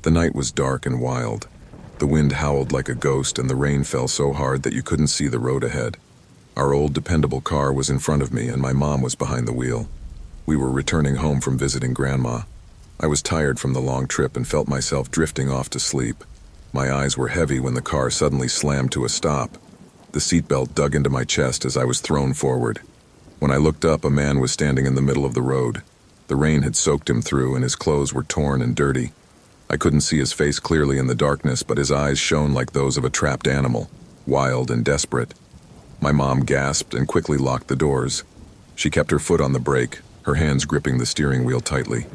The night was dark and wild. The wind howled like a ghost and the rain fell so hard that you couldn't see the road ahead. Our old dependable car was in front of me and my mom was behind the wheel. We were returning home from visiting Grandma. I was tired from the long trip and felt myself drifting off to sleep. My eyes were heavy when the car suddenly slammed to a stop. The seatbelt dug into my chest as I was thrown forward. When I looked up, a man was standing in the middle of the road. The rain had soaked him through and his clothes were torn and dirty. I couldn't see his face clearly in the darkness, but his eyes shone like those of a trapped animal, wild and desperate. My mom gasped and quickly locked the doors. She kept her foot on the brake, her hands gripping the steering wheel tightly.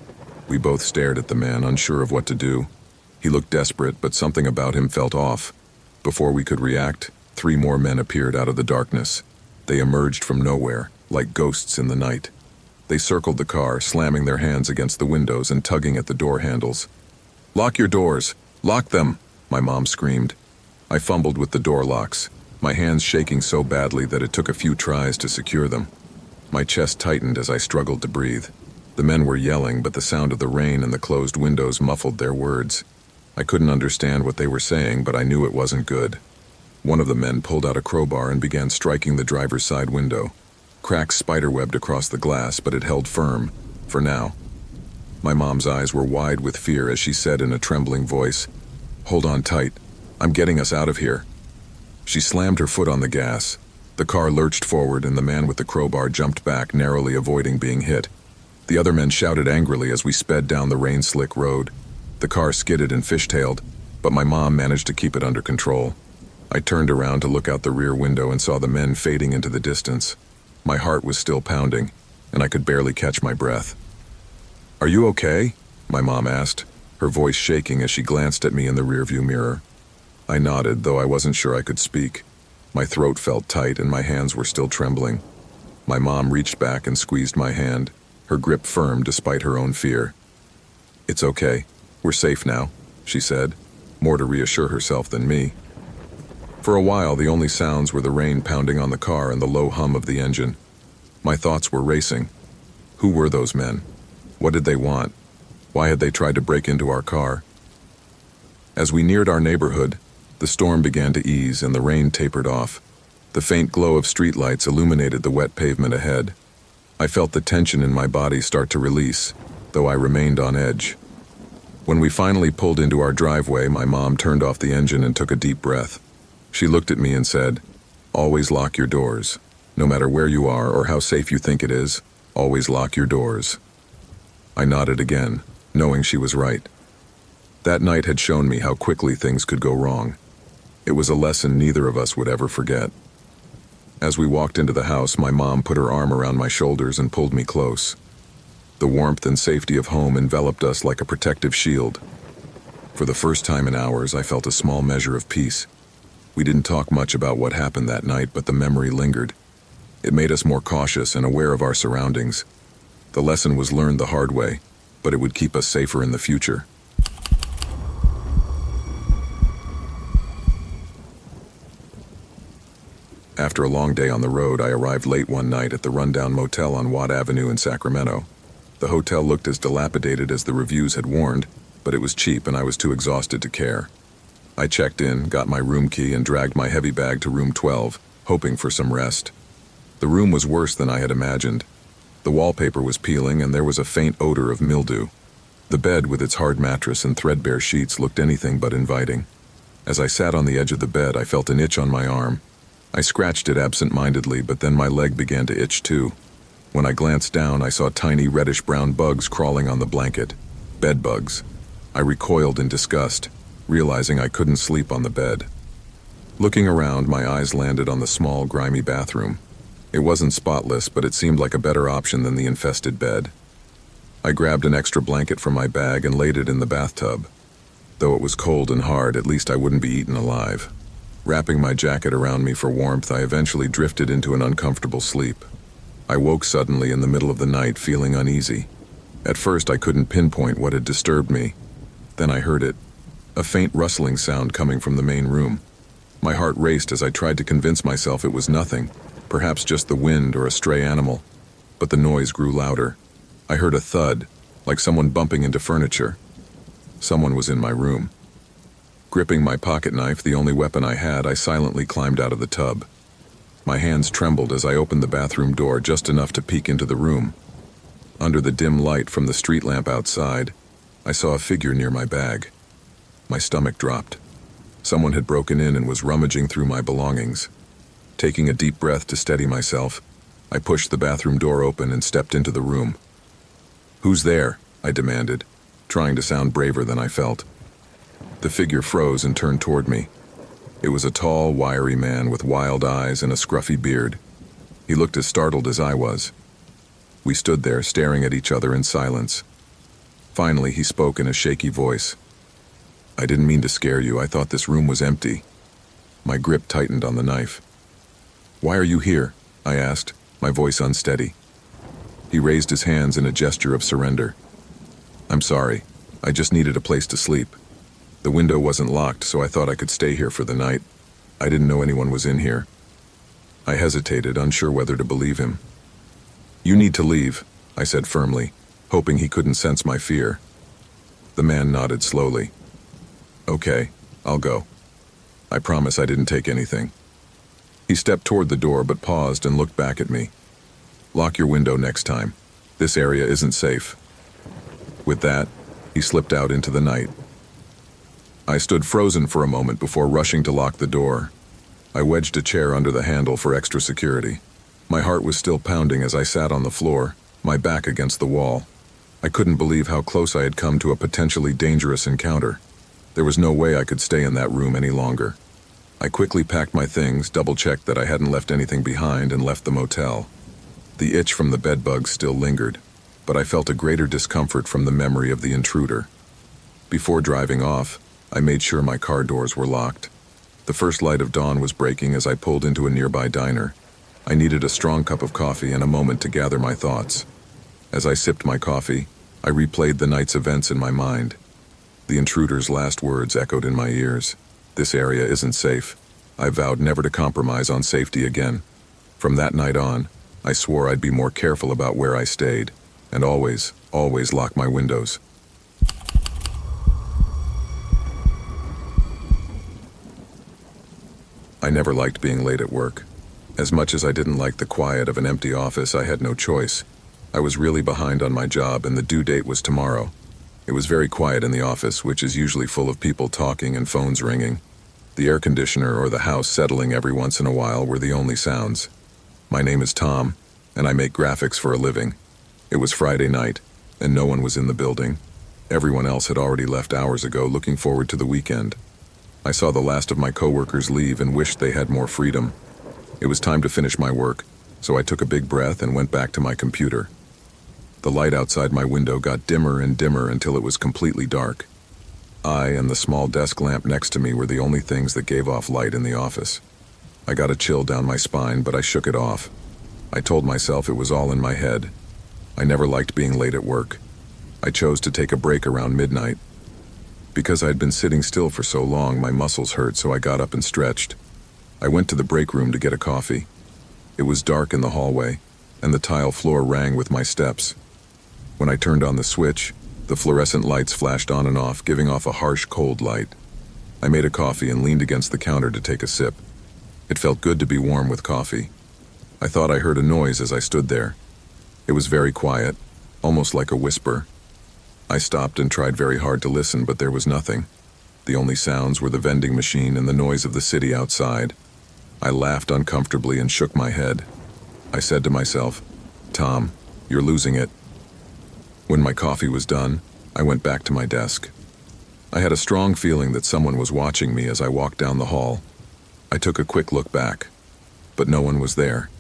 We both stared at the man, unsure of what to do. He looked desperate, but something about him felt off. Before we could react, 3 more men appeared out of the darkness. They emerged from nowhere, like ghosts in the night. They circled the car, slamming their hands against the windows and tugging at the door handles. "Lock your doors! Lock them!" my mom screamed. I fumbled with the door locks, my hands shaking so badly that it took a few tries to secure them. My chest tightened as I struggled to breathe. The men were yelling, but the sound of the rain and the closed windows muffled their words. I couldn't understand what they were saying, but I knew it wasn't good. One of the men pulled out a crowbar and began striking the driver's side window. Cracks spiderwebbed across the glass, but it held firm, for now. My mom's eyes were wide with fear as she said in a trembling voice, "Hold on tight. I'm getting us out of here." She slammed her foot on the gas. The car lurched forward and the man with the crowbar jumped back, narrowly avoiding being hit. The other men shouted angrily as we sped down the rain-slick road. The car skidded and fishtailed, but my mom managed to keep it under control. I turned around to look out the rear window and saw the men fading into the distance. My heart was still pounding, and I could barely catch my breath. "Are you okay?" my mom asked, her voice shaking as she glanced at me in the rearview mirror. I nodded, though I wasn't sure I could speak. My throat felt tight and my hands were still trembling. My mom reached back and squeezed my hand, her grip firm despite her own fear. "It's okay. We're safe now," she said, more to reassure herself than me. For a while, the only sounds were the rain pounding on the car and the low hum of the engine. My thoughts were racing. Who were those men? What did they want? Why had they tried to break into our car? As we neared our neighborhood, the storm began to ease and the rain tapered off. The faint glow of streetlights illuminated the wet pavement ahead. I felt the tension in my body start to release, though I remained on edge. When we finally pulled into our driveway, my mom turned off the engine and took a deep breath. She looked at me and said, "Always lock your doors. No matter where you are or how safe you think it is, always lock your doors." I nodded again, knowing she was right. That night had shown me how quickly things could go wrong. It was a lesson neither of us would ever forget. As we walked into the house, my mom put her arm around my shoulders and pulled me close. The warmth and safety of home enveloped us like a protective shield. For the first time in hours, I felt a small measure of peace. We didn't talk much about what happened that night, but the memory lingered. It made us more cautious and aware of our surroundings. The lesson was learned the hard way, but it would keep us safer in the future. After a long day on the road, I arrived late one night at the rundown motel on Watt Avenue in Sacramento. The hotel looked as dilapidated as the reviews had warned, but it was cheap and I was too exhausted to care. I checked in, got my room key, and dragged my heavy bag to room 12, hoping for some rest. The room was worse than I had imagined. The wallpaper was peeling and there was a faint odor of mildew. The bed with its hard mattress and threadbare sheets looked anything but inviting. As I sat on the edge of the bed, I felt an itch on my arm. I scratched it absent-mindedly, but then my leg began to itch too. When I glanced down, I saw tiny reddish-brown bugs crawling on the blanket. Bed bugs. I recoiled in disgust, realizing I couldn't sleep on the bed. Looking around, my eyes landed on the small, grimy bathroom. It wasn't spotless, but it seemed like a better option than the infested bed. I grabbed an extra blanket from my bag and laid it in the bathtub. Though it was cold and hard, at least I wouldn't be eaten alive. Wrapping my jacket around me for warmth, I eventually drifted into an uncomfortable sleep. I woke suddenly in the middle of the night, feeling uneasy. At first, I couldn't pinpoint what had disturbed me. Then I heard it, a faint rustling sound coming from the main room. My heart raced as I tried to convince myself it was nothing, perhaps just the wind or a stray animal. But the noise grew louder. I heard a thud, like someone bumping into furniture. Someone was in my room. Gripping my pocket knife, the only weapon I had, I silently climbed out of the tub. My hands trembled as I opened the bathroom door just enough to peek into the room. Under the dim light from the street lamp outside, I saw a figure near my bag. My stomach dropped. Someone had broken in and was rummaging through my belongings. Taking a deep breath to steady myself, I pushed the bathroom door open and stepped into the room. "Who's there?" I demanded, trying to sound braver than I felt. The figure froze and turned toward me. It was a tall, wiry man with wild eyes and a scruffy beard. He looked as startled as I was. We stood there, staring at each other in silence. Finally, he spoke in a shaky voice. "I didn't mean to scare you. I thought this room was empty." My grip tightened on the knife. "Why are you here?" I asked, my voice unsteady. He raised his hands in a gesture of surrender. "I'm sorry. I just needed a place to sleep. The window wasn't locked, so I thought I could stay here for the night. I didn't know anyone was in here." I hesitated, unsure whether to believe him. "You need to leave," I said firmly, hoping he couldn't sense my fear. The man nodded slowly. "Okay, I'll go. I promise I didn't take anything." He stepped toward the door but paused and looked back at me. "Lock your window next time. This area isn't safe." With that, he slipped out into the night. I stood frozen for a moment before rushing to lock the door. I wedged a chair under the handle for extra security. My heart was still pounding as I sat on the floor, my back against the wall. I couldn't believe how close I had come to a potentially dangerous encounter. There was no way I could stay in that room any longer. I quickly packed my things, double-checked that I hadn't left anything behind, and left the motel. The itch from the bedbugs still lingered, but I felt a greater discomfort from the memory of the intruder. Before driving off, I made sure my car doors were locked. The first light of dawn was breaking as I pulled into a nearby diner. I needed a strong cup of coffee and a moment to gather my thoughts. As I sipped my coffee, I replayed the night's events in my mind. The intruder's last words echoed in my ears. "This area isn't safe." I vowed never to compromise on safety again. From that night on, I swore I'd be more careful about where I stayed, and always lock my windows. I never liked being late at work. As much as I didn't like the quiet of an empty office, I had no choice. I was really behind on my job, and the due date was tomorrow. It was very quiet in the office, which is usually full of people talking and phones ringing. The air conditioner or the house settling every once in a while were the only sounds. My name is Tom, and I make graphics for a living. It was Friday night, and no one was in the building. Everyone else had already left hours ago, looking forward to the weekend. I saw the last of my coworkers leave and wished they had more freedom. It was time to finish my work, so I took a big breath and went back to my computer. The light outside my window got dimmer and dimmer until it was completely dark. I and the small desk lamp next to me were the only things that gave off light in the office. I got a chill down my spine, but I shook it off. I told myself it was all in my head. I never liked being late at work. I chose to take a break around midnight. Because I had been sitting still for so long, my muscles hurt, so I got up and stretched. I went to the break room to get a coffee. It was dark in the hallway, and the tile floor rang with my steps. When I turned on the switch, the fluorescent lights flashed on and off, giving off a harsh, cold light. I made a coffee and leaned against the counter to take a sip. It felt good to be warm with coffee. I thought I heard a noise as I stood there. It was very quiet, almost like a whisper. I stopped and tried very hard to listen, but there was nothing. The only sounds were the vending machine and the noise of the city outside. I laughed uncomfortably and shook my head. I said to myself, "Tom, you're losing it." When my coffee was done, I went back to my desk. I had a strong feeling that someone was watching me as I walked down the hall. I took a quick look back, but no one was there.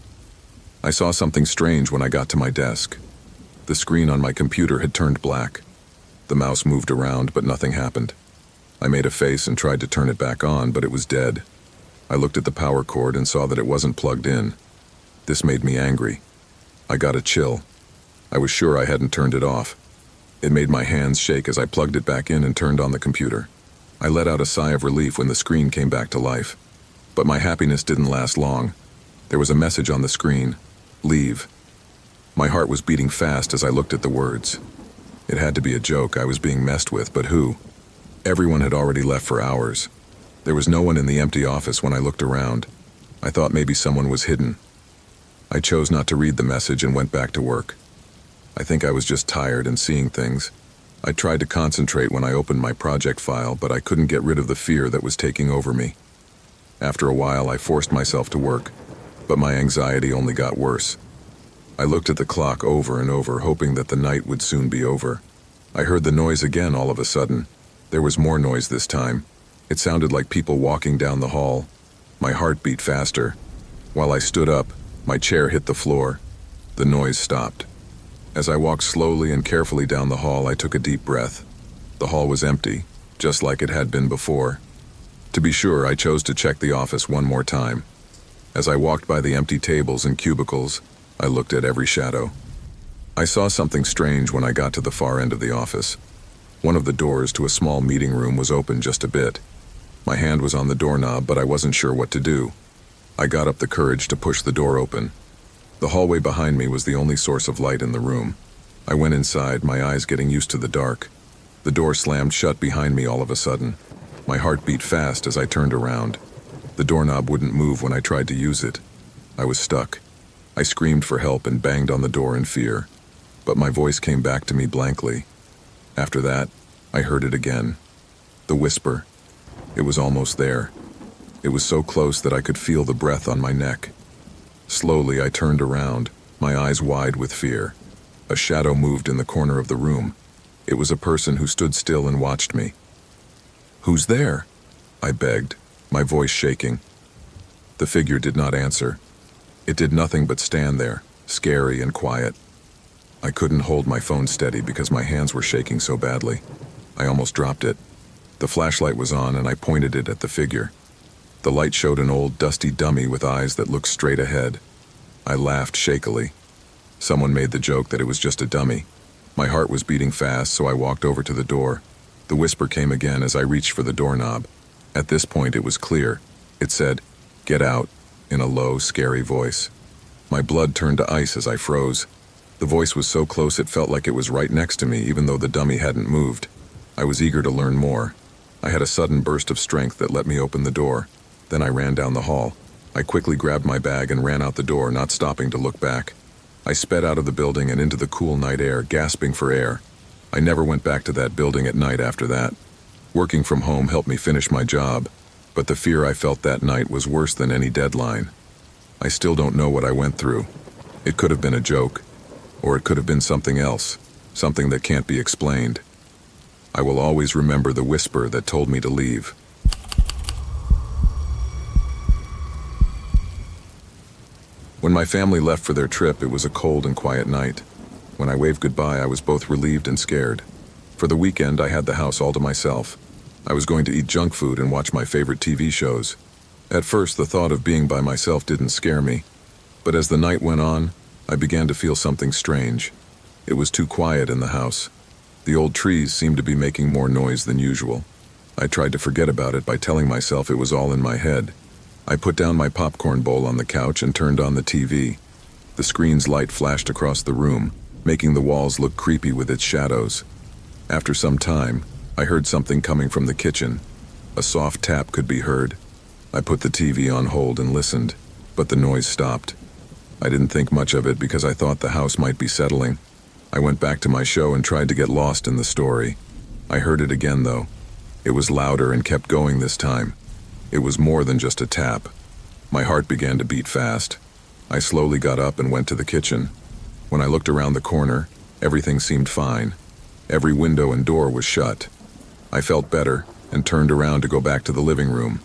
I saw something strange when I got to my desk. The screen on my computer had turned black. The mouse moved around, but nothing happened. I made a face and tried to turn it back on, but it was dead. I looked at the power cord and saw that it wasn't plugged in. This made me angry. I got a chill. I was sure I hadn't turned it off. It made my hands shake as I plugged it back in and turned on the computer. I let out a sigh of relief when the screen came back to life. But my happiness didn't last long. There was a message on the screen: "Leave." My heart was beating fast as I looked at the words. It had to be a joke. I was being messed with, but who? Everyone had already left for hours. There was no one in the empty office when I looked around. I thought maybe someone was hidden. I chose not to read the message and went back to work. I think I was just tired and seeing things. I tried to concentrate when I opened my project file, but I couldn't get rid of the fear that was taking over me. After a while, I forced myself to work, but my anxiety only got worse. I looked at the clock over and over, hoping that the night would soon be over. I heard the noise again all of a sudden. There was more noise this time. It sounded like people walking down the hall. My heart beat faster. While I stood up, my chair hit the floor. The noise stopped. As I walked slowly and carefully down the hall, I took a deep breath. The hall was empty, just like it had been before. To be sure, I chose to check the office one more time. As I walked by the empty tables and cubicles, I looked at every shadow. I saw something strange when I got to the far end of the office. One of the doors to a small meeting room was open just a bit. My hand was on the doorknob, but I wasn't sure what to do. I got up the courage to push the door open. The hallway behind me was the only source of light in the room. I went inside, my eyes getting used to the dark. The door slammed shut behind me all of a sudden. My heart beat fast as I turned around. The doorknob wouldn't move when I tried to use it. I was stuck. I screamed for help and banged on the door in fear. But my voice came back to me blankly. After that, I heard it again. The whisper. It was almost there. It was so close that I could feel the breath on my neck. Slowly, I turned around, my eyes wide with fear. A shadow moved in the corner of the room. It was a person who stood still and watched me. "Who's there?" I begged, my voice shaking. The figure did not answer. It did nothing but stand there, scary and quiet. I couldn't hold my phone steady because my hands were shaking so badly. I almost dropped it. The flashlight was on and I pointed it at the figure. The light showed an old, dusty dummy with eyes that looked straight ahead. I laughed shakily. Someone made the joke that it was just a dummy. My heart was beating fast, so I walked over to the door. The whisper came again as I reached for the doorknob. At this point, it was clear. It said, "Get out," in a low, scary voice. My blood turned to ice as I froze. The voice was so close it felt like it was right next to me, even though the dummy hadn't moved. I was eager to learn more. I had a sudden burst of strength that let me open the door. Then I ran down the hall. I quickly grabbed my bag and ran out the door, not stopping to look back. I sped out of the building and into the cool night air, gasping for air. I never went back to that building at night after that. Working from home helped me finish my job, but the fear I felt that night was worse than any deadline. I still don't know what I went through. It could have been a joke, or it could have been something else, something that can't be explained. I will always remember the whisper that told me to leave. When my family left for their trip, it was a cold and quiet night. When I waved goodbye, I was both relieved and scared. For the weekend, I had the house all to myself. I was going to eat junk food and watch my favorite TV shows. At first, the thought of being by myself didn't scare me. But as the night went on, I began to feel something strange. It was too quiet in the house. The old trees seemed to be making more noise than usual. I tried to forget about it by telling myself it was all in my head. I put down my popcorn bowl on the couch and turned on the TV. The screen's light flashed across the room, making the walls look creepy with its shadows. After some time, I heard something coming from the kitchen. A soft tap could be heard. I put the TV on hold and listened, but the noise stopped. I didn't think much of it because I thought the house might be settling. I went back to my show and tried to get lost in the story. I heard it again, though. It was louder and kept going this time. It was more than just a tap. My heart began to beat fast. I slowly got up and went to the kitchen. When I looked around the corner, everything seemed fine. Every window and door was shut. I felt better and turned around to go back to the living room.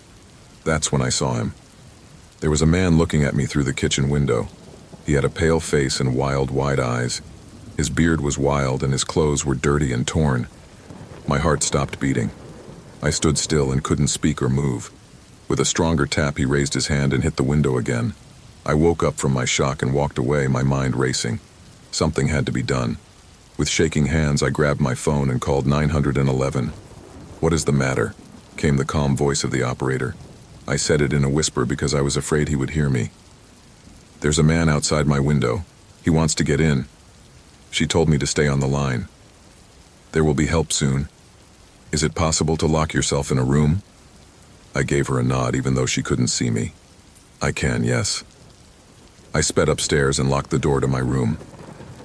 That's when I saw him. There was a man looking at me through the kitchen window. He had a pale face and wild, wide eyes. His beard was wild and his clothes were dirty and torn. My heart stopped beating. I stood still and couldn't speak or move. With a stronger tap, he raised his hand and hit the window again. I woke up from my shock and walked away, my mind racing. Something had to be done. With shaking hands, I grabbed my phone and called 911. "What is the matter?" came the calm voice of the operator. I said it in a whisper because I was afraid he would hear me. "There's a man outside my window. He wants to get in." She told me to stay on the line. "There will be help soon." Is it possible to lock yourself in a room? I gave her a nod even though she couldn't see me. I can, yes. I sped upstairs and locked the door to my room.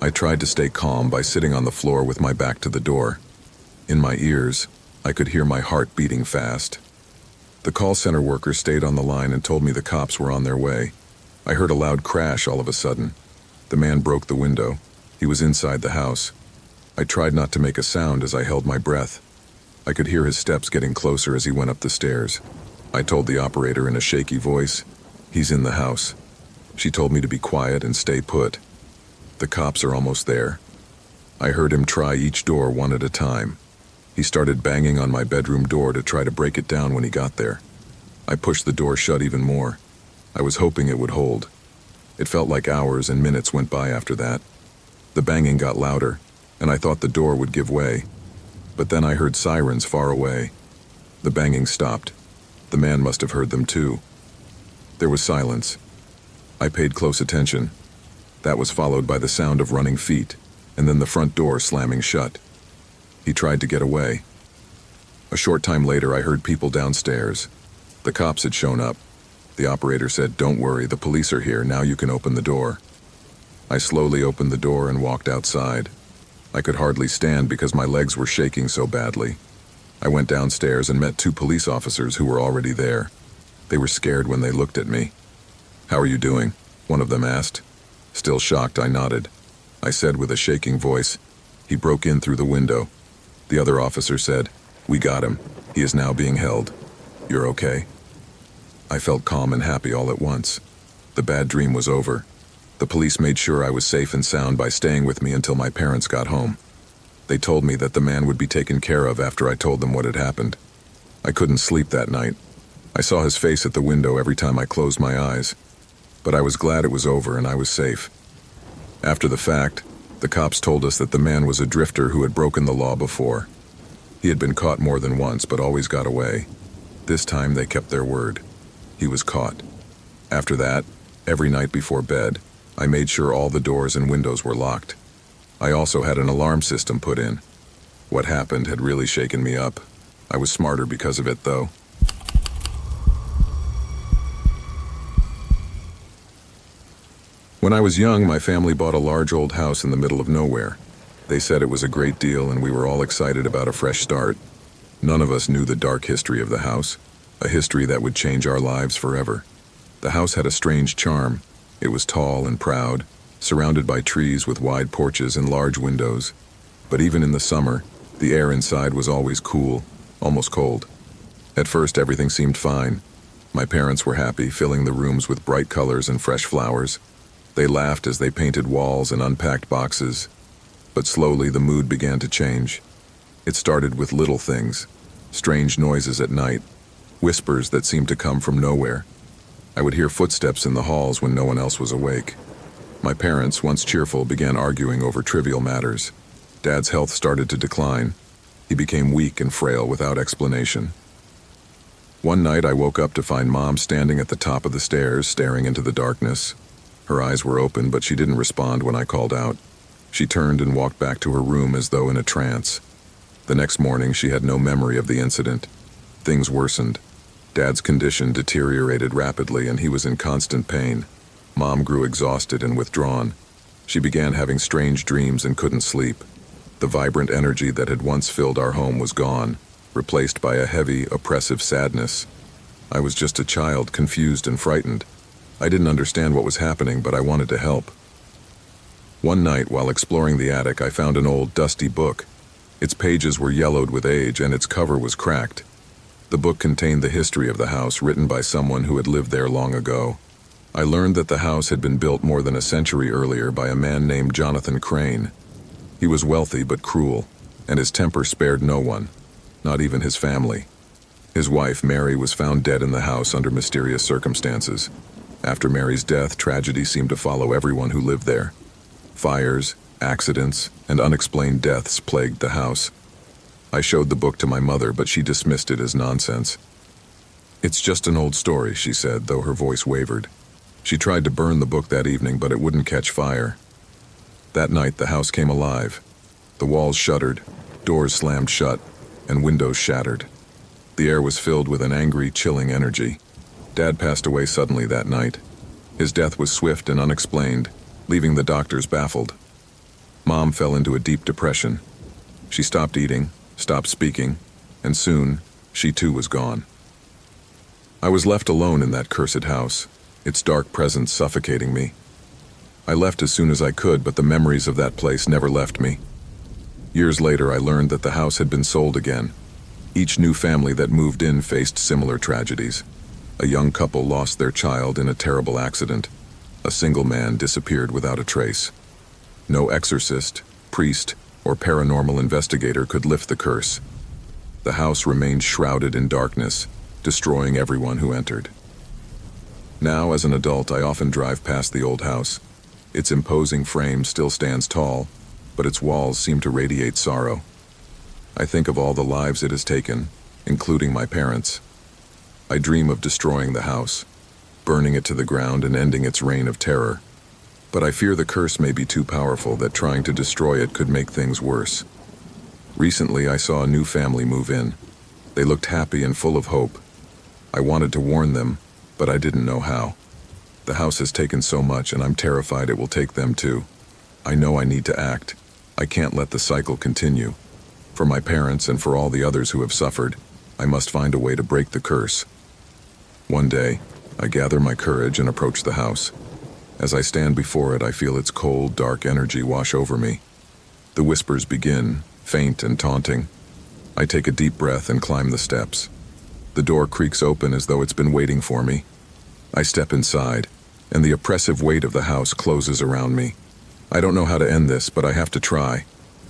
I tried to stay calm by sitting on the floor with my back to the door. In my ears, I could hear my heart beating fast. The call center worker stayed on the line and told me the cops were on their way. I heard a loud crash all of a sudden. The man broke the window. He was inside the house. I tried not to make a sound as I held my breath. I could hear his steps getting closer as he went up the stairs. I told the operator in a shaky voice, "He's in the house." She told me to be quiet and stay put. The cops are almost there. I heard him try each door one at a time. He started banging on my bedroom door to try to break it down when he got there. I pushed the door shut even more. I was hoping it would hold. It felt like hours and minutes went by after that. The banging got louder, and I thought the door would give way. But then I heard sirens far away. The banging stopped. The man must have heard them too. There was silence. I paid close attention. That was followed by the sound of running feet, and then the front door slamming shut. He tried to get away. A short time later, I heard people downstairs. The cops had shown up. The operator said, "Don't worry, the police are here, now you can open the door." I slowly opened the door and walked outside. I could hardly stand because my legs were shaking so badly. I went downstairs and met 2 police officers who were already there. They were scared when they looked at me. "How are you doing?" one of them asked. Still shocked, I nodded. I said with a shaking voice, "He broke in through the window." The other officer said, "We got him. He is now being held. You're okay?" I felt calm and happy all at once. The bad dream was over. The police made sure I was safe and sound by staying with me until my parents got home. They told me that the man would be taken care of after I told them what had happened. I couldn't sleep that night. I saw his face at the window every time I closed my eyes. But I was glad it was over and I was safe. After the fact, the cops told us that the man was a drifter who had broken the law before. He had been caught more than once but always got away. This time they kept their word. He was caught. After that, every night before bed, I made sure all the doors and windows were locked. I also had an alarm system put in. What happened had really shaken me up. I was smarter because of it, though. When I was young, my family bought a large old house in the middle of nowhere. They said it was a great deal and we were all excited about a fresh start. None of us knew the dark history of the house, a history that would change our lives forever. The house had a strange charm. It was tall and proud, surrounded by trees with wide porches and large windows. But even in the summer, the air inside was always cool, almost cold. At first, everything seemed fine. My parents were happy, filling the rooms with bright colors and fresh flowers. They laughed as they painted walls and unpacked boxes. But slowly the mood began to change. It started with little things, strange noises at night, whispers that seemed to come from nowhere. I would hear footsteps in the halls when no one else was awake. My parents, once cheerful, began arguing over trivial matters. Dad's health started to decline. He became weak and frail without explanation. One night I woke up to find Mom standing at the top of the stairs, staring into the darkness. Her eyes were open, but she didn't respond when I called out. She turned and walked back to her room as though in a trance. The next morning, she had no memory of the incident. Things worsened. Dad's condition deteriorated rapidly and he was in constant pain. Mom grew exhausted and withdrawn. She began having strange dreams and couldn't sleep. The vibrant energy that had once filled our home was gone, replaced by a heavy, oppressive sadness. I was just a child, confused and frightened. I didn't understand what was happening, but I wanted to help. One night, while exploring the attic, I found an old, dusty book. Its pages were yellowed with age, and its cover was cracked. The book contained the history of the house, written by someone who had lived there long ago. I learned that the house had been built more than a century earlier by a man named Jonathan Crane. He was wealthy but cruel, and his temper spared no one, not even his family. His wife, Mary, was found dead in the house under mysterious circumstances. After Mary's death, tragedy seemed to follow everyone who lived there. Fires, accidents, and unexplained deaths plagued the house. I showed the book to my mother, but she dismissed it as nonsense. "It's just an old story," she said, though her voice wavered. She tried to burn the book that evening, but it wouldn't catch fire. That night, the house came alive. The walls shuddered, doors slammed shut, and windows shattered. The air was filled with an angry, chilling energy. Dad passed away suddenly that night. His death was swift and unexplained, leaving the doctors baffled. Mom fell into a deep depression. She stopped eating, stopped speaking, and soon, she too was gone. I was left alone in that cursed house, its dark presence suffocating me. I left as soon as I could, but the memories of that place never left me. Years later, I learned that the house had been sold again. Each new family that moved in faced similar tragedies. A young couple lost their child in a terrible accident. A single man disappeared without a trace. No exorcist, priest, or paranormal investigator could lift the curse. The house remained shrouded in darkness, destroying everyone who entered. Now, as an adult, I often drive past the old house. Its imposing frame still stands tall, but its walls seem to radiate sorrow. I think of all the lives it has taken, including my parents. I dream of destroying the house, burning it to the ground and ending its reign of terror. But I fear the curse may be too powerful, that trying to destroy it could make things worse. Recently, I saw a new family move in. They looked happy and full of hope. I wanted to warn them, but I didn't know how. The house has taken so much, and I'm terrified it will take them too. I know I need to act. I can't let the cycle continue. For my parents and for all the others who have suffered, I must find a way to break the curse. One day, I gather my courage and approach the house. As I stand before it, I feel its cold, dark energy wash over me. The whispers begin, faint and taunting. I take a deep breath and climb the steps. The door creaks open as though it's been waiting for me. I step inside, and the oppressive weight of the house closes around me. I don't know how to end this, but I have to try.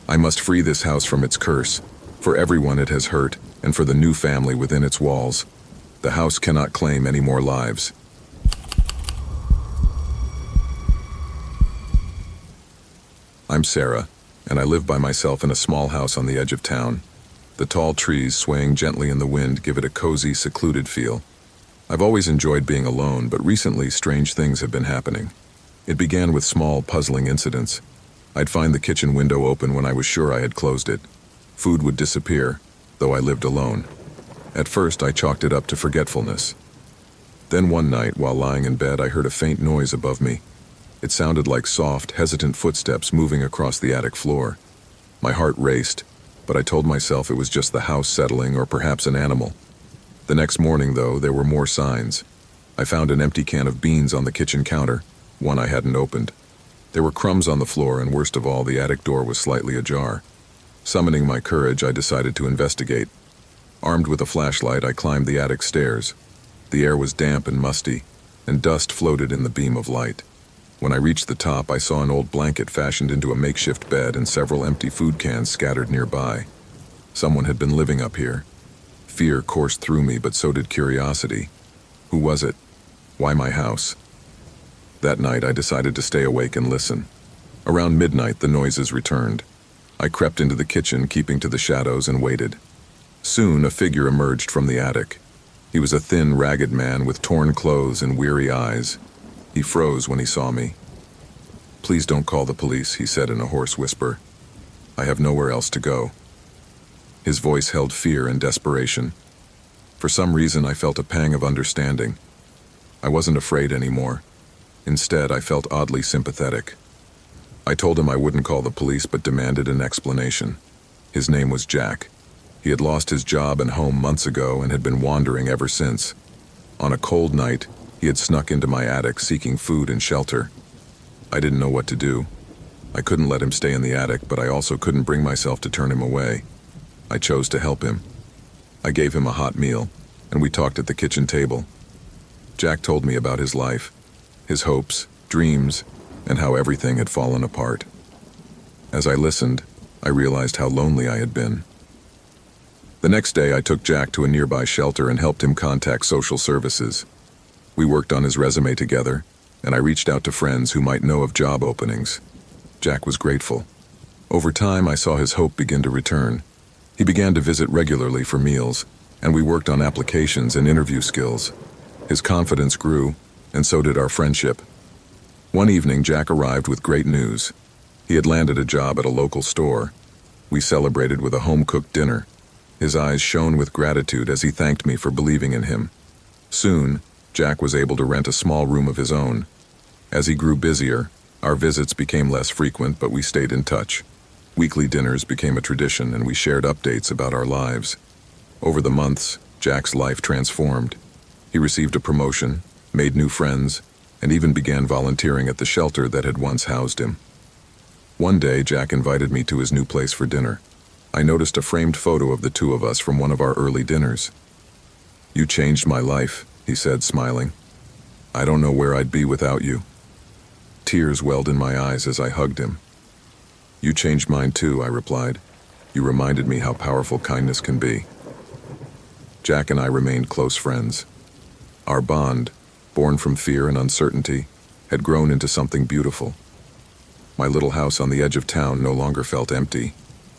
I must free this house from its curse, for everyone it has hurt, and for the new family within its walls. The house cannot claim any more lives. I'm Sarah, and I live by myself in a small house on the edge of town. The tall trees swaying gently in the wind give it a cozy, secluded feel. I've always enjoyed being alone, but recently strange things have been happening. It began with small, puzzling incidents. I'd find the kitchen window open when I was sure I had closed it. Food would disappear, though I lived alone. At first, I chalked it up to forgetfulness. Then one night, while lying in bed, I heard a faint noise above me. It sounded like soft, hesitant footsteps moving across the attic floor. My heart raced, but I told myself it was just the house settling or perhaps an animal. The next morning, though, there were more signs. I found an empty can of beans on the kitchen counter, one I hadn't opened. There were crumbs on the floor, and worst of all, the attic door was slightly ajar. Summoning my courage, I decided to investigate. Armed with a flashlight, I climbed the attic stairs. The air was damp and musty, and dust floated in the beam of light. When I reached the top, I saw an old blanket fashioned into a makeshift bed and several empty food cans scattered nearby. Someone had been living up here. Fear coursed through me, but so did curiosity. Who was it? Why my house? That night, I decided to stay awake and listen. Around midnight, the noises returned. I crept into the kitchen, keeping to the shadows, and waited. Soon, a figure emerged from the attic. He was a thin, ragged man with torn clothes and weary eyes. He froze when he saw me. "Please don't call the police," he said in a hoarse whisper. "I have nowhere else to go." His voice held fear and desperation. For some reason, I felt a pang of understanding. I wasn't afraid anymore. Instead, I felt oddly sympathetic. I told him I wouldn't call the police, but demanded an explanation. His name was Jack. He had lost his job and home months ago and had been wandering ever since. On a cold night, he had snuck into my attic seeking food and shelter. I didn't know what to do. I couldn't let him stay in the attic, but I also couldn't bring myself to turn him away. I chose to help him. I gave him a hot meal, and we talked at the kitchen table. Jack told me about his life, his hopes, dreams, and how everything had fallen apart. As I listened, I realized how lonely I had been. The next day, I took Jack to a nearby shelter and helped him contact social services. We worked on his resume together, and I reached out to friends who might know of job openings. Jack was grateful. Over time, I saw his hope begin to return. He began to visit regularly for meals, and we worked on applications and interview skills. His confidence grew, and so did our friendship. One evening, Jack arrived with great news. He had landed a job at a local store. We celebrated with a home-cooked dinner. His eyes shone with gratitude as he thanked me for believing in him. Soon, Jack was able to rent a small room of his own. As he grew busier, our visits became less frequent, but we stayed in touch. Weekly dinners became a tradition, and we shared updates about our lives. Over the months, Jack's life transformed. He received a promotion, made new friends, and even began volunteering at the shelter that had once housed him. One day, Jack invited me to his new place for dinner. I noticed a framed photo of the two of us from one of our early dinners. "You changed my life," he said, smiling. "I don't know where I'd be without you." Tears welled in my eyes as I hugged him. "You changed mine too," I replied. "You reminded me how powerful kindness can be." Jack and I remained close friends. Our bond, born from fear and uncertainty, had grown into something beautiful. My little house on the edge of town no longer felt empty.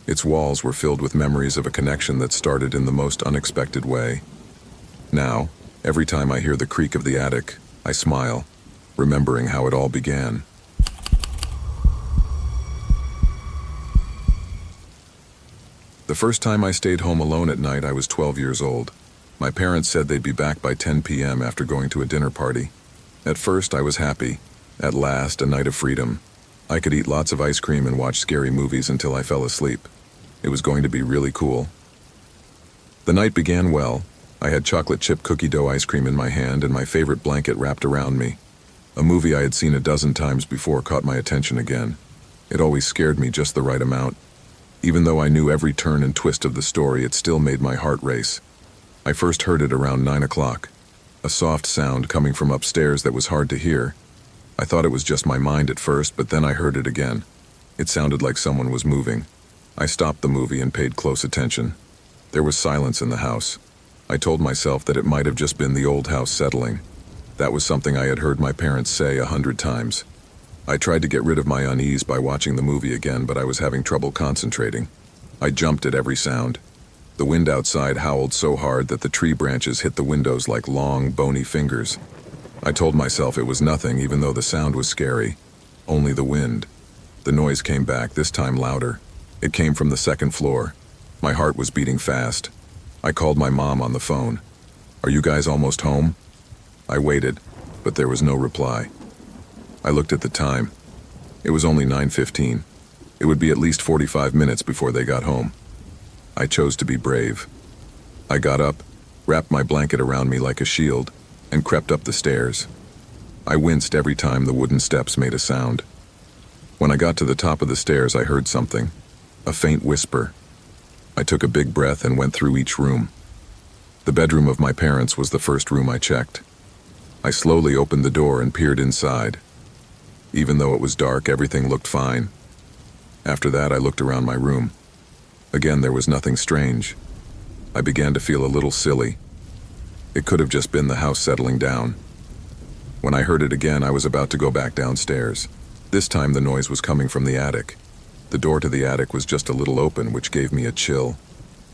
Its walls were filled with memories of a connection that started in the most unexpected way. Now, every time I hear the creak of the attic, I smile, remembering how it all began. The first time I stayed home alone at night, I was 12 years old. My parents said they'd be back by 10 p.m. after going to a dinner party. At first, I was happy. At last, a night of freedom. I could eat lots of ice cream and watch scary movies until I fell asleep. It was going to be really cool. The night began well. I had chocolate chip cookie dough ice cream in my hand and my favorite blanket wrapped around me. A movie I had seen a dozen times before caught my attention again. It always scared me just the right amount. Even though I knew every turn and twist of the story, it still made my heart race. I first heard it around 9 o'clock. A soft sound coming from upstairs that was hard to hear. I thought it was just my mind at first, but then I heard it again. It sounded like someone was moving. I stopped the movie and paid close attention. There was silence in the house. I told myself that it might have just been the old house settling. That was something I had heard my parents say 100 times. I tried to get rid of my unease by watching the movie again, but I was having trouble concentrating. I jumped at every sound. The wind outside howled so hard that the tree branches hit the windows like long, bony fingers. I told myself it was nothing, even though the sound was scary. Only the wind. The noise came back, this time louder. It came from the second floor. My heart was beating fast. I called my mom on the phone. "Are you guys almost home?" I waited, but there was no reply. I looked at the time. It was only 9:15. It would be at least 45 minutes before they got home. I chose to be brave. I got up, wrapped my blanket around me like a shield, and crept up the stairs. I winced every time the wooden steps made a sound. When I got to the top of the stairs, I heard something. A faint whisper. I took a big breath and went through each room. The bedroom of my parents was the first room I checked. I slowly opened the door and peered inside. Even though it was dark, everything looked fine. After that, I looked around my room. Again, there was nothing strange. I began to feel a little silly. It could have just been the house settling down. When I heard it again, I was about to go back downstairs. This time the noise was coming from the attic. The door to the attic was just a little open, which gave me a chill.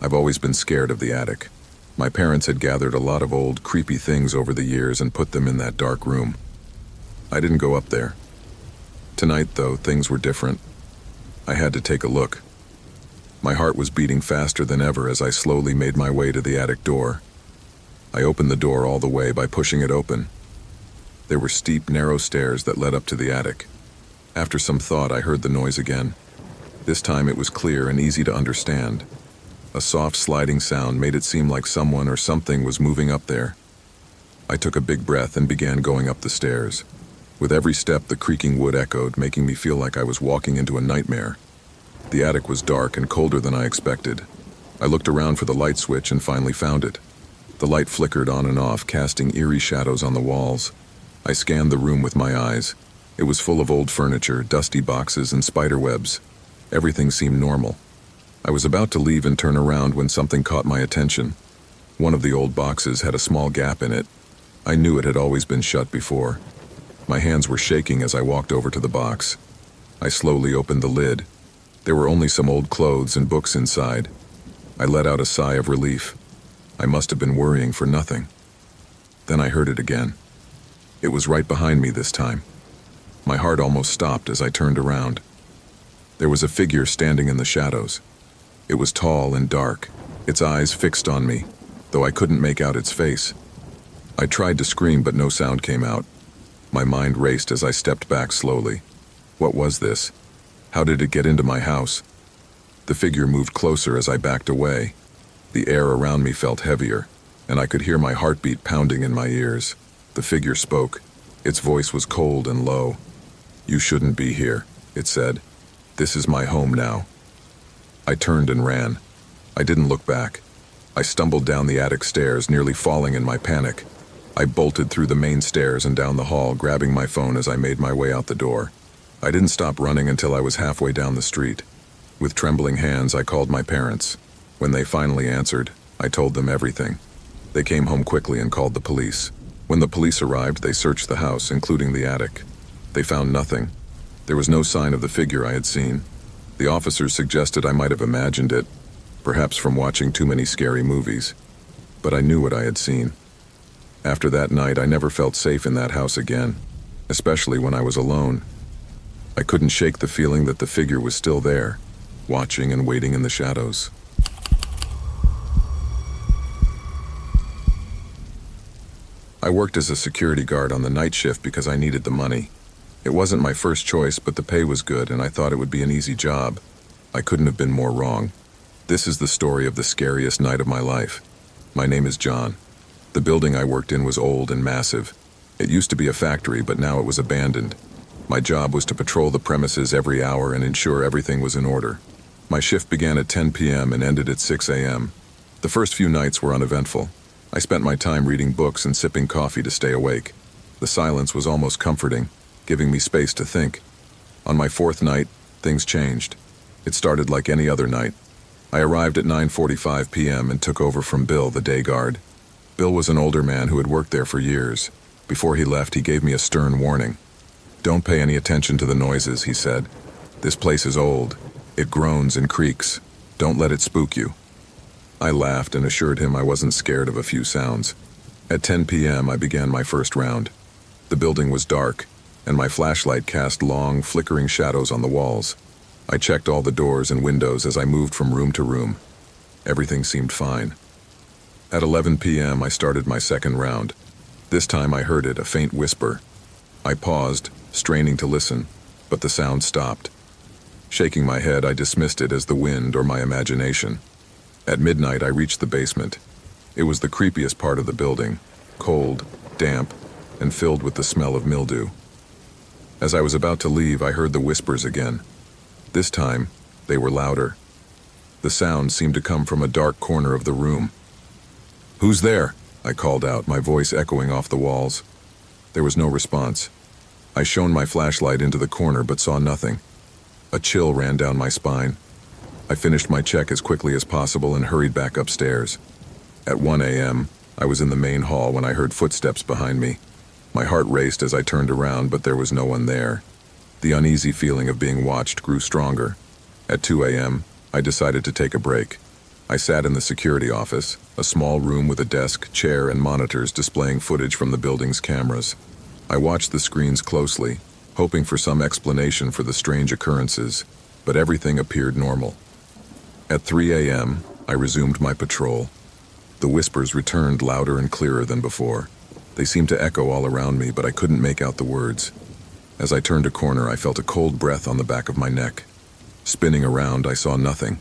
I've always been scared of the attic. My parents had gathered a lot of old, creepy things over the years and put them in that dark room. I didn't go up there. Tonight, though, things were different. I had to take a look. My heart was beating faster than ever as I slowly made my way to the attic door. I opened the door all the way by pushing it open. There were steep, narrow stairs that led up to the attic. After some thought, I heard the noise again. This time it was clear and easy to understand. A soft sliding sound made it seem like someone or something was moving up there. I took a big breath and began going up the stairs. With every step, the creaking wood echoed, making me feel like I was walking into a nightmare. The attic was dark and colder than I expected. I looked around for the light switch and finally found it. The light flickered on and off, casting eerie shadows on the walls. I scanned the room with my eyes. It was full of old furniture, dusty boxes, and spider webs. Everything seemed normal. I was about to leave and turn around when something caught my attention. One of the old boxes had a small gap in it. I knew it had always been shut before. My hands were shaking as I walked over to the box. I slowly opened the lid. There were only some old clothes and books inside. I let out a sigh of relief. I must have been worrying for nothing. Then I heard it again. It was right behind me this time. My heart almost stopped as I turned around. There was a figure standing in the shadows. It was tall and dark, its eyes fixed on me, though I couldn't make out its face. I tried to scream, but no sound came out. My mind raced as I stepped back slowly. What was this? How did it get into my house? The figure moved closer as I backed away. The air around me felt heavier, and I could hear my heartbeat pounding in my ears. The figure spoke. Its voice was cold and low. "You shouldn't be here," it said. "This is my home now." I turned and ran. I didn't look back. I stumbled down the attic stairs, nearly falling in my panic. I bolted through the main stairs and down the hall, grabbing my phone as I made my way out the door. I didn't stop running until I was halfway down the street. With trembling hands, I called my parents. When they finally answered, I told them everything. They came home quickly and called the police. When the police arrived, they searched the house, including the attic. They found nothing. There was no sign of the figure I had seen. The officers suggested I might have imagined it, perhaps from watching too many scary movies. But I knew what I had seen. After that night, I never felt safe in that house again, especially when I was alone. I couldn't shake the feeling that the figure was still there, watching and waiting in the shadows. I worked as a security guard on the night shift because I needed the money. It wasn't my first choice, but the pay was good and I thought it would be an easy job. I couldn't have been more wrong. This is the story of the scariest night of my life. My name is John. The building I worked in was old and massive. It used to be a factory, but now it was abandoned. My job was to patrol the premises every hour and ensure everything was in order. My shift began at 10 p.m. and ended at 6 a.m. The first few nights were uneventful. I spent my time reading books and sipping coffee to stay awake. The silence was almost comforting, giving me space to think. On my fourth night, things changed. It started like any other night. I arrived at 9:45 p.m. and took over from Bill, the day guard. Bill was an older man who had worked there for years. Before he left, he gave me a stern warning. "Don't pay any attention to the noises," he said. "This place is old. It groans and creaks. Don't let it spook you." I laughed and assured him I wasn't scared of a few sounds. At 10 p.m., I began my first round. The building was dark, and my flashlight cast long, flickering shadows on the walls. I checked all the doors and windows as I moved from room to room. Everything seemed fine. At 11 p.m., I started my second round. This time I heard it, a faint whisper. I paused, straining to listen, but the sound stopped. Shaking my head, I dismissed it as the wind or my imagination. At midnight, I reached the basement. It was the creepiest part of the building, cold, damp, and filled with the smell of mildew. As I was about to leave, I heard the whispers again. This time, they were louder. The sound seemed to come from a dark corner of the room. "Who's there?" I called out, my voice echoing off the walls. There was no response. I shone my flashlight into the corner but saw nothing. A chill ran down my spine. I finished my check as quickly as possible and hurried back upstairs. At 1 a.m., I was in the main hall when I heard footsteps behind me. My heart raced as I turned around, but there was no one there. The uneasy feeling of being watched grew stronger. At 2 a.m., I decided to take a break. I sat in the security office, a small room with a desk, chair, and monitors displaying footage from the building's cameras. I watched the screens closely, hoping for some explanation for the strange occurrences, but everything appeared normal. At 3 a.m., I resumed my patrol. The whispers returned louder and clearer than before. They seemed to echo all around me, but I couldn't make out the words. As I turned a corner, I felt a cold breath on the back of my neck. Spinning around, I saw nothing.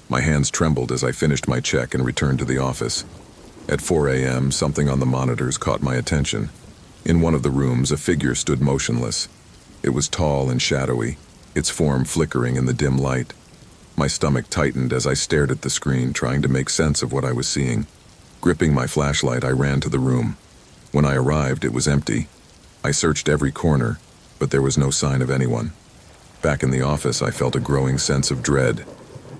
My hands trembled as I finished my check and returned to the office. At 4 a.m., something on the monitors caught my attention. In one of the rooms, a figure stood motionless. It was tall and shadowy, its form flickering in the dim light. My stomach tightened as I stared at the screen, trying to make sense of what I was seeing. Gripping my flashlight, I ran to the room. When I arrived, it was empty. I searched every corner, but there was no sign of anyone. Back in the office, I felt a growing sense of dread.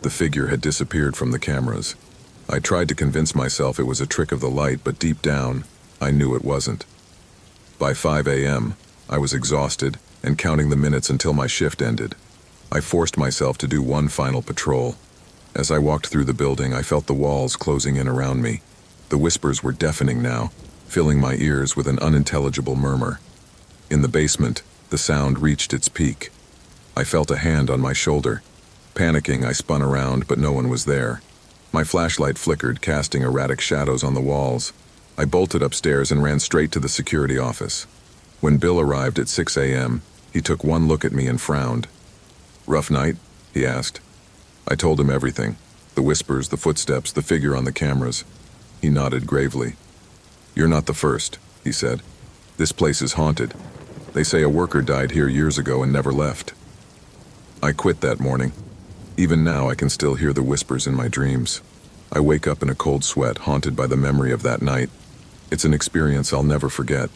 The figure had disappeared from the cameras. I tried to convince myself it was a trick of the light, but deep down, I knew it wasn't. By 5 a.m., I was exhausted and counting the minutes until my shift ended. I forced myself to do one final patrol. As I walked through the building, I felt the walls closing in around me. The whispers were deafening now, filling my ears with an unintelligible murmur. In the basement, the sound reached its peak. I felt a hand on my shoulder. Panicking, I spun around, but no one was there. My flashlight flickered, casting erratic shadows on the walls. I bolted upstairs and ran straight to the security office. When Bill arrived at 6 a.m., he took one look at me and frowned. "Rough night?" he asked. I told him everything. The whispers, the footsteps, the figure on the cameras. He nodded gravely. "You're not the first," he said. "This place is haunted. They say a worker died here years ago and never left." I quit that morning. Even now I can still hear the whispers in my dreams. I wake up in a cold sweat, haunted by the memory of that night. It's an experience I'll never forget.